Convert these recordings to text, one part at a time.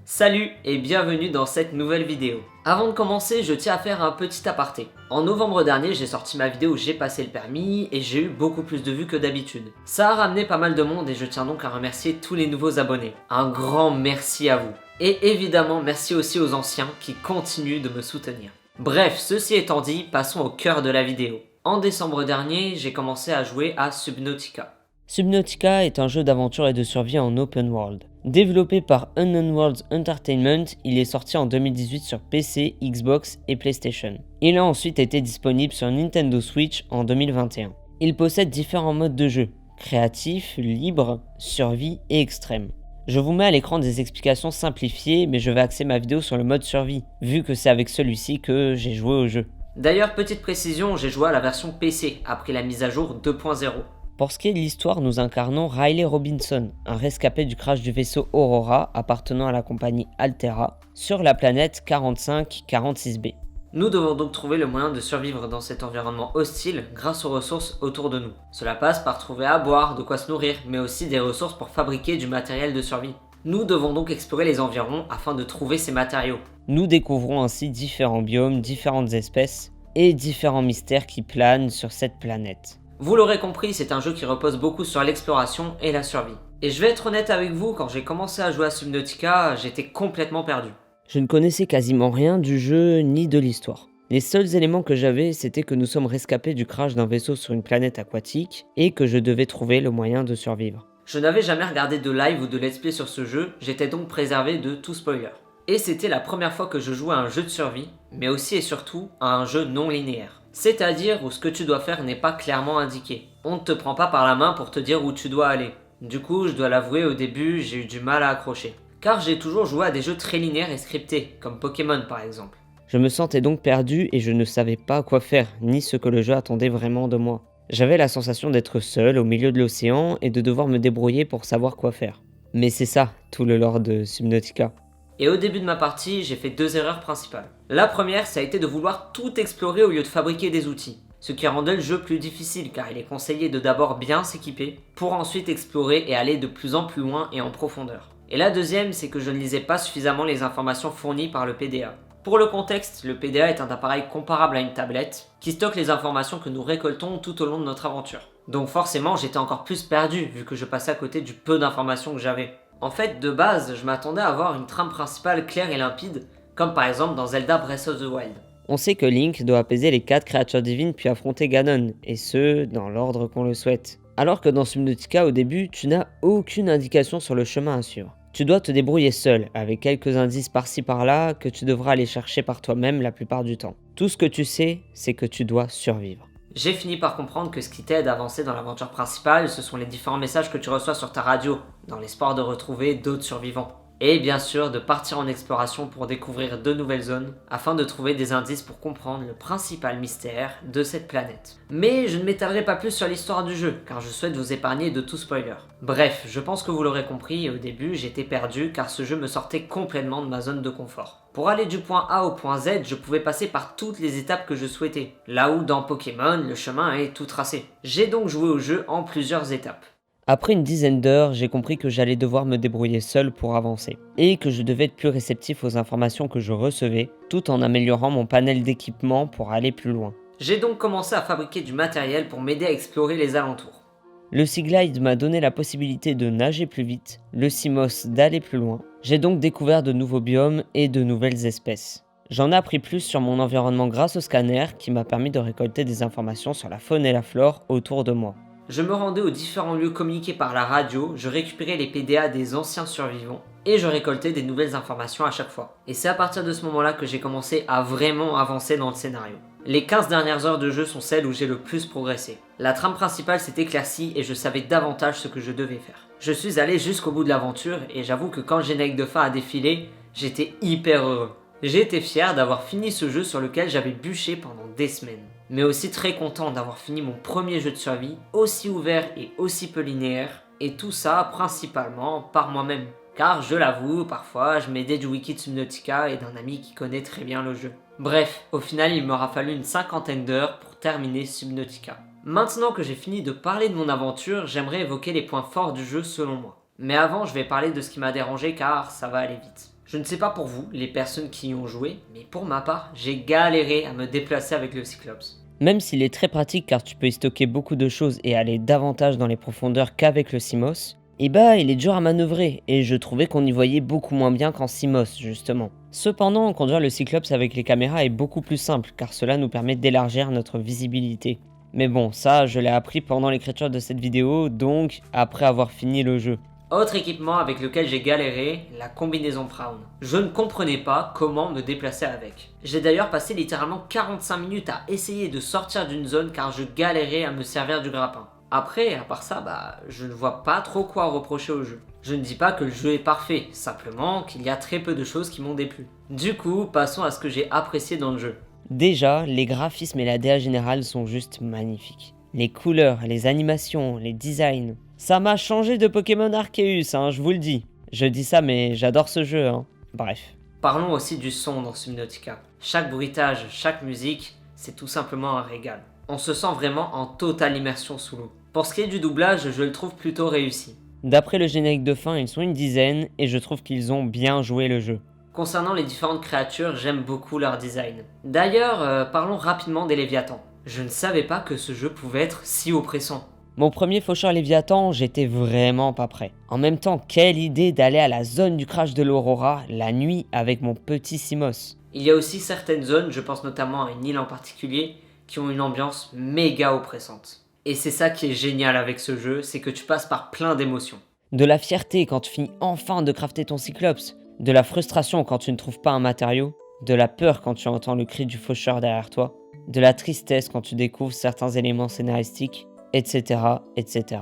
Salut et bienvenue dans cette nouvelle vidéo. Avant de commencer, je tiens à faire un petit aparté. En novembre dernier, j'ai sorti ma vidéo où j'ai passé le permis et j'ai eu beaucoup plus de vues que d'habitude. Ça a ramené pas mal de monde et je tiens donc à remercier tous les nouveaux abonnés. Un grand merci à vous. Et évidemment, merci aussi aux anciens qui continuent de me soutenir. Bref, ceci étant dit, passons au cœur de la vidéo. En décembre dernier, j'ai commencé à jouer à Subnautica. Subnautica est un jeu d'aventure et de survie en open world. Développé par Unknown Worlds Entertainment, il est sorti en 2018 sur PC, Xbox et PlayStation. Il a ensuite été disponible sur Nintendo Switch en 2021. Il possède différents modes de jeu, créatif, libre, survie et extrême. Je vous mets à l'écran des explications simplifiées, mais je vais axer ma vidéo sur le mode survie, vu que c'est avec celui-ci que j'ai joué au jeu. D'ailleurs, petite précision, j'ai joué à la version PC, après la mise à jour 2.0. Pour ce qui est de l'histoire, nous incarnons Riley Robinson, un rescapé du crash du vaisseau Aurora appartenant à la compagnie Altera, sur la planète 4546b. Nous devons donc trouver le moyen de survivre dans cet environnement hostile grâce aux ressources autour de nous. Cela passe par trouver à boire, de quoi se nourrir, mais aussi des ressources pour fabriquer du matériel de survie. Nous devons donc explorer les environs afin de trouver ces matériaux. Nous découvrons ainsi différents biomes, différentes espèces et différents mystères qui planent sur cette planète. Vous l'aurez compris, c'est un jeu qui repose beaucoup sur l'exploration et la survie. Et je vais être honnête avec vous, quand j'ai commencé à jouer à Subnautica, j'étais complètement perdu. Je ne connaissais quasiment rien du jeu ni de l'histoire. Les seuls éléments que j'avais, c'était que nous sommes rescapés du crash d'un vaisseau sur une planète aquatique et que je devais trouver le moyen de survivre. Je n'avais jamais regardé de live ou de let's play sur ce jeu, j'étais donc préservé de tout spoiler. Et c'était la première fois que je jouais à un jeu de survie, mais aussi et surtout à un jeu non linéaire. C'est-à-dire où ce que tu dois faire n'est pas clairement indiqué. On ne te prend pas par la main pour te dire où tu dois aller. Du coup, je dois l'avouer, au début, j'ai eu du mal à accrocher. Car j'ai toujours joué à des jeux très linéaires et scriptés, comme Pokémon par exemple. Je me sentais donc perdu et je ne savais pas quoi faire, ni ce que le jeu attendait vraiment de moi. J'avais la sensation d'être seul au milieu de l'océan et de devoir me débrouiller pour savoir quoi faire. Mais c'est ça, tout le lore de Subnautica. Et au début de ma partie, j'ai fait deux erreurs principales. La première, ça a été de vouloir tout explorer au lieu de fabriquer des outils. Ce qui rendait le jeu plus difficile car il est conseillé de d'abord bien s'équiper pour ensuite explorer et aller de plus en plus loin et en profondeur. Et la deuxième, c'est que je ne lisais pas suffisamment les informations fournies par le PDA. Pour le contexte, le PDA est un appareil comparable à une tablette qui stocke les informations que nous récoltons tout au long de notre aventure. Donc forcément, j'étais encore plus perdu vu que je passais à côté du peu d'informations que j'avais. En fait, de base, je m'attendais à avoir une trame principale claire et limpide, comme par exemple dans Zelda Breath of the Wild. On sait que Link doit apaiser les 4 créatures divines puis affronter Ganon, et ce, dans l'ordre qu'on le souhaite. Alors que dans Subnautica, au début, tu n'as aucune indication sur le chemin à suivre. Tu dois te débrouiller seul, avec quelques indices par-ci par-là que tu devras aller chercher par toi-même la plupart du temps. Tout ce que tu sais, c'est que tu dois survivre. J'ai fini par comprendre que ce qui t'aide à avancer dans l'aventure principale, ce sont les différents messages que tu reçois sur ta radio, dans l'espoir de retrouver d'autres survivants. Et bien sûr, de partir en exploration pour découvrir de nouvelles zones, afin de trouver des indices pour comprendre le principal mystère de cette planète. Mais je ne m'étalerai pas plus sur l'histoire du jeu, car je souhaite vous épargner de tout spoiler. Bref, je pense que vous l'aurez compris, au début j'étais perdu car ce jeu me sortait complètement de ma zone de confort. Pour aller du point A au point Z, je pouvais passer par toutes les étapes que je souhaitais, là où dans Pokémon, le chemin est tout tracé. J'ai donc joué au jeu en plusieurs étapes. Après une dizaine d'heures, j'ai compris que j'allais devoir me débrouiller seul pour avancer, et que je devais être plus réceptif aux informations que je recevais, tout en améliorant mon panel d'équipement pour aller plus loin. J'ai donc commencé à fabriquer du matériel pour m'aider à explorer les alentours. Le Sea Glide m'a donné la possibilité de nager plus vite, le Seamoss d'aller plus loin. J'ai donc découvert de nouveaux biomes et de nouvelles espèces. J'en ai appris plus sur mon environnement grâce au scanner qui m'a permis de récolter des informations sur la faune et la flore autour de moi. Je me rendais aux différents lieux communiqués par la radio, je récupérais les PDA des anciens survivants et je récoltais des nouvelles informations à chaque fois. Et c'est à partir de ce moment-là que j'ai commencé à vraiment avancer dans le scénario. Les 15 dernières heures de jeu sont celles où j'ai le plus progressé. La trame principale s'est éclaircie et je savais davantage ce que je devais faire. Je suis allé jusqu'au bout de l'aventure et j'avoue que quand le générique de fin a défilé, j'étais hyper heureux. J'ai été fier d'avoir fini ce jeu sur lequel j'avais bûché pendant des semaines. Mais aussi très content d'avoir fini mon premier jeu de survie, aussi ouvert et aussi peu linéaire, et tout ça principalement par moi-même. Car je l'avoue, parfois je m'aidais du wiki de Subnautica et d'un ami qui connaît très bien le jeu. Bref, au final il m'aura fallu une 50aine d'heures pour terminer Subnautica. Maintenant que j'ai fini de parler de mon aventure, j'aimerais évoquer les points forts du jeu selon moi. Mais avant, je vais parler de ce qui m'a dérangé car ça va aller vite. Je ne sais pas pour vous, les personnes qui y ont joué, mais pour ma part, j'ai galéré à me déplacer avec le Cyclops. Même s'il est très pratique car tu peux y stocker beaucoup de choses et aller davantage dans les profondeurs qu'avec le Simos, et bah il est dur à manœuvrer et je trouvais qu'on y voyait beaucoup moins bien qu'en Simos justement. Cependant, conduire le Cyclops avec les caméras est beaucoup plus simple car cela nous permet d'élargir notre visibilité. Mais bon, ça je l'ai appris pendant l'écriture de cette vidéo, donc après avoir fini le jeu. Autre équipement avec lequel j'ai galéré, la combinaison Brown. Je ne comprenais pas comment me déplacer avec. J'ai d'ailleurs passé littéralement 45 minutes à essayer de sortir d'une zone car je galérais à me servir du grappin. Après, à part ça, je ne vois pas trop quoi reprocher au jeu. Je ne dis pas que le jeu est parfait, simplement qu'il y a très peu de choses qui m'ont déplu. Du coup, passons à ce que j'ai apprécié dans le jeu. Déjà, les graphismes et la DA générale sont juste magnifiques. Les couleurs, les animations, les designs. Ça m'a changé de Pokémon Arceus, je vous le dis. Je dis ça mais j'adore ce jeu, Bref. Parlons aussi du son dans Subnautica. Chaque bruitage, chaque musique, c'est tout simplement un régal. On se sent vraiment en totale immersion sous l'eau. Pour ce qui est du doublage, je le trouve plutôt réussi. D'après le générique de fin, ils sont une dizaine et je trouve qu'ils ont bien joué le jeu. Concernant les différentes créatures, j'aime beaucoup leur design. D'ailleurs, parlons rapidement des Léviathans. Je ne savais pas que ce jeu pouvait être si oppressant. Mon premier faucheur Léviathan, j'étais vraiment pas prêt. En même temps, quelle idée d'aller à la zone du crash de l'Aurora la nuit avec mon petit Simos. Il y a aussi certaines zones, je pense notamment à une île en particulier, qui ont une ambiance méga oppressante. Et c'est ça qui est génial avec ce jeu, c'est que tu passes par plein d'émotions. De la fierté quand tu finis enfin de crafter ton Cyclops, de la frustration quand tu ne trouves pas un matériau, de la peur quand tu entends le cri du faucheur derrière toi, de la tristesse quand tu découvres certains éléments scénaristiques, etc., etc.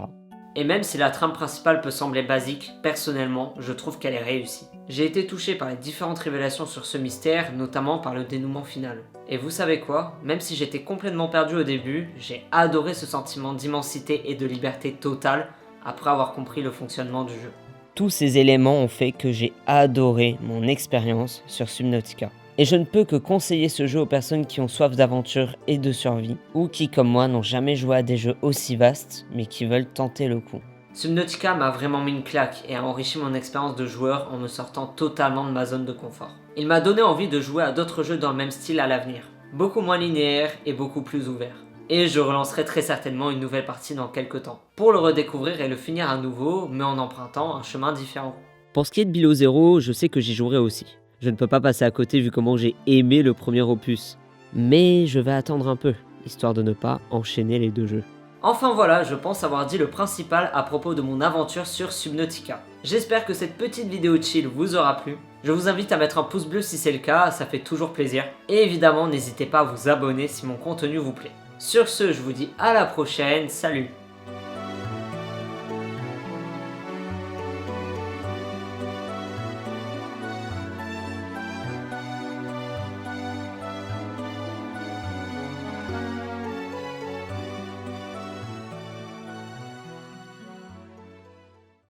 Et même si la trame principale peut sembler basique, personnellement, je trouve qu'elle est réussie. J'ai été touché par les différentes révélations sur ce mystère, notamment par le dénouement final. Et vous savez quoi? Même si j'étais complètement perdu au début, j'ai adoré ce sentiment d'immensité et de liberté totale après avoir compris le fonctionnement du jeu. Tous ces éléments ont fait que j'ai adoré mon expérience sur Subnautica. Et je ne peux que conseiller ce jeu aux personnes qui ont soif d'aventure et de survie, ou qui comme moi n'ont jamais joué à des jeux aussi vastes, mais qui veulent tenter le coup. Subnautica m'a vraiment mis une claque et a enrichi mon expérience de joueur en me sortant totalement de ma zone de confort. Il m'a donné envie de jouer à d'autres jeux dans le même style à l'avenir, beaucoup moins linéaires et beaucoup plus ouverts. Et je relancerai très certainement une nouvelle partie dans quelques temps, pour le redécouvrir et le finir à nouveau, mais en empruntant un chemin différent. Pour ce qui est de Below Zero, je sais que j'y jouerai aussi. Je ne peux pas passer à côté vu comment j'ai aimé le premier opus. Mais je vais attendre un peu, histoire de ne pas enchaîner les deux jeux. Enfin voilà, je pense avoir dit le principal à propos de mon aventure sur Subnautica. J'espère que cette petite vidéo chill vous aura plu. Je vous invite à mettre un pouce bleu si c'est le cas, ça fait toujours plaisir. Et évidemment, n'hésitez pas à vous abonner si mon contenu vous plaît. Sur ce, je vous dis à la prochaine, salut!